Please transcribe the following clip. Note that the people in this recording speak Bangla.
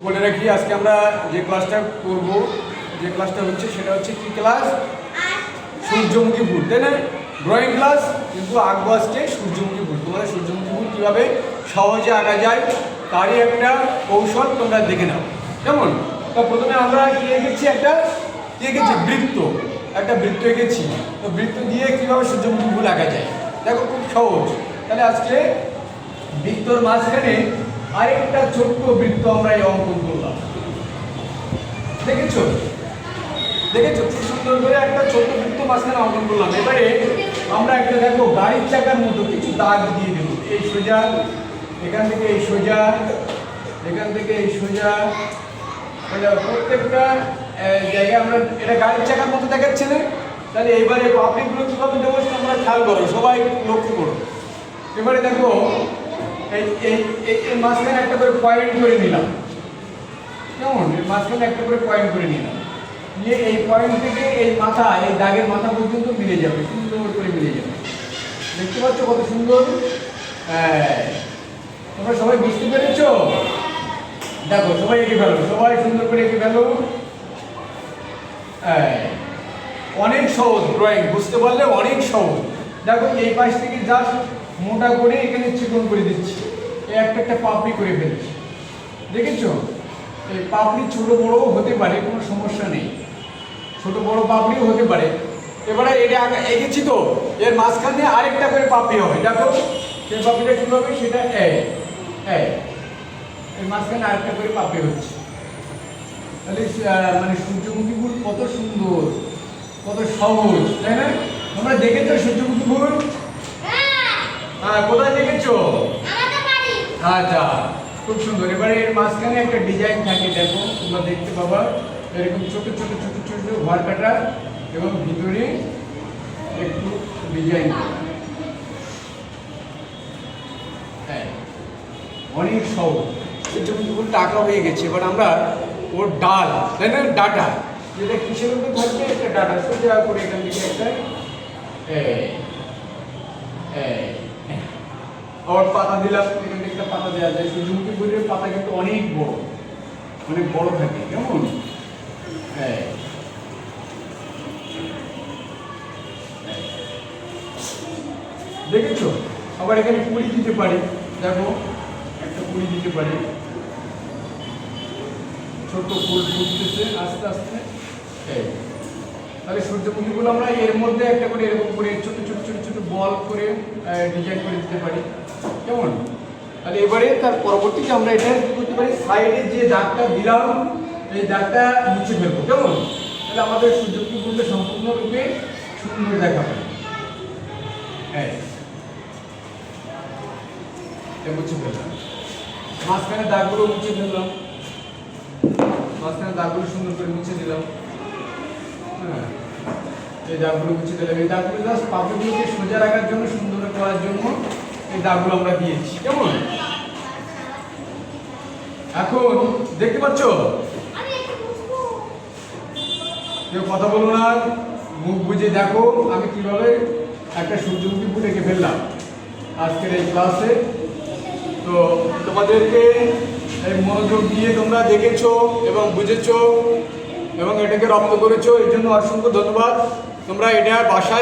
বলে রাখি আজকে আমরা যে ক্লাসটা করব, যে ক্লাসটা হচ্ছে সেটা হচ্ছে কি ক্লাস? সূর্যমুখী ফুল, তাই না? ড্রয়িং ক্লাস, কিন্তু আঁকবো আজকে সূর্যমুখী ফুল। তোমাদের সূর্যমুখী ফুল কীভাবে সহজে আঁকা যায় তারই একটা কৌশল তোমরা দেখে নাও, কেমন? তো প্রথমে আমরা কি এঁকেছি? বৃত্ত, একটা বৃত্ত এঁকেছি। তো বৃত্ত দিয়ে কীভাবে সূর্যমুখী ফুল আঁকা যায় দেখো, খুব সহজ। তাহলে আজকে বৃত্তর মাঝখানে আরেকটা ছোট্ট বৃত্ত আমরা এই অঙ্কন করলাম। দেখেছো খুব সুন্দর করে একটা ছোট্ট বৃত্ত মাঝখানে অঙ্কন করলাম। এবারে আমরা একটা দেখো গাড়ির চাকার মতো কিছু দাগ দিয়ে দেবো। এই সোজা, এখান থেকে এই সোজা, এখান থেকে এই সোজা, প্রত্যেকটা জায়গায় আমরা এটা গাড়ির চাকার মতো দেখাচ্ছে না? তাহলে এবারে পাপড়িগুলো কীভাবে দেবো আমরা খেয়াল করো, সবাই লক্ষ্য করো। এবারে দেখো এই মাঝখানে একটা করে পয়েন্ট করে নিলাম, কেমন? এর মাঝখানে একটা করে পয়েন্ট করে নিলাম, নিয়ে এই পয়েন্ট থেকে এই মাথা, এই দাগের মাথা পর্যন্ত মিলে যাবে, সুন্দর করে মিলে যাবে। দেখতে পাচ্ছ কত সুন্দর? তোমরা সবাই বুঝতে পেরেছ? দেখো সবাই এঁকে ফেলো, সবাই সুন্দর করে এঁকে ফেলো। অনেক সহজ ড্রয়িং, বুঝতে পারলে অনেক সহজ। দেখো এই পাশ থেকে জাস্ট মোটা করে এখানে চিকন করে দিচ্ছি, একটা পাপড়ি করে ফেলছি। দেখেছো? এই পাপড়ি ছোট বড় হতে পারে, কোনো সমস্যা নেই, ছোট বড় পাপড়িও হতে পারে। এবারে এটা এঁকেছি, তো এর মাঝখানে আরেকটা করে পাপড়ি হবে। দেখো সেই পাপড়িটা কী হবে? সেটা এর মাঝখানে আরেকটা করে পাপড়ি হচ্ছে। তাহলে মানে সূর্যমুখী ফুল কত সুন্দর, কত সহজ, তাই না? তোমরা দেখেছো সূর্যমুখী ফুল? হ্যাঁ, কোথায় দেখেছো? আচ্ছা, খুব সুন্দর। এবারে এর মাঝখানে একটা ডিজাইন থাকে, দেখো তোমরা দেখতে পাবা, এরকম ছোট ছোট ছোট ছোট ঘর কাটা এবং ভিতরে একটু ডিজাইন। হ্যাঁ, অনেক সহজ। সূর্যমুখী ফুলটা আঁকা হয়ে গেছে। এবার আমরা ওর ডাল, তাই না, ডাটা, যেটা কিসের উপরে থাকবে? একটা ডাটা সোজা করে এখান থেকে একটা আবার পাতা দিলাম, এখানে একটা পাতা দেওয়া যায়। সূর্যমুখী ফুলের পাতা কিন্তু অনেক বড় থাকে, কেমন? দেখেছো? আবার এখানে কুড়ি দিতে পারি, দেখো একটা কুড়ি দিতে পারি। ছোট্ট ফুল ফুটতেছে আস্তে আস্তে। তাহলে সূর্যমুখীগুলো আমরা এর মধ্যে একটা করে এরকম করে ছোট ছোট ছোট ছোট বল করে ডিজাইন করে দিতে পারি, কেমন? তাহলে এবারে তার পরবর্তীতে আমরা এটা কি করতে পারি? সাইডে যে দাগটা দিলাম এই দাগটা মুছে ফেলবো, কেমন? তাহলে আমাদের সূর্যমুখী ফুলটা সম্পূর্ণরূপে সুন্দর দেখাবে। মুছে ফেললাম, মাঝখানে দাগগুলো মুছে ফেললাম, মাঝখানে দাগগুলো সুন্দর করে মুছে দিলাম। হ্যাঁ, এই দাগগুলো মুছে দিলাম। এই দাগগুলো জাস্ট পাপড়িগুলোকে সোজা রাখার জন্য, সুন্দর করার জন্য এই দাগগুলো আমরা দিয়েছি, কেমন? এখন দেখতে পাচ্ছ? কেউ কথা বলো না, মুখ বুঝে দেখো আমি কিভাবে একটা সূর্যমুখী ফুল এঁকে ফেললাম আজকের এই ক্লাসে। তো তোমাদেরকে এই মনোযোগ দিয়ে তোমরা দেখেছো এবং বুঝেছো এবং এটাকে রপ্ত করেছো, এর জন্য অসংখ্য ধন্যবাদ। তোমরা এটা বাসায়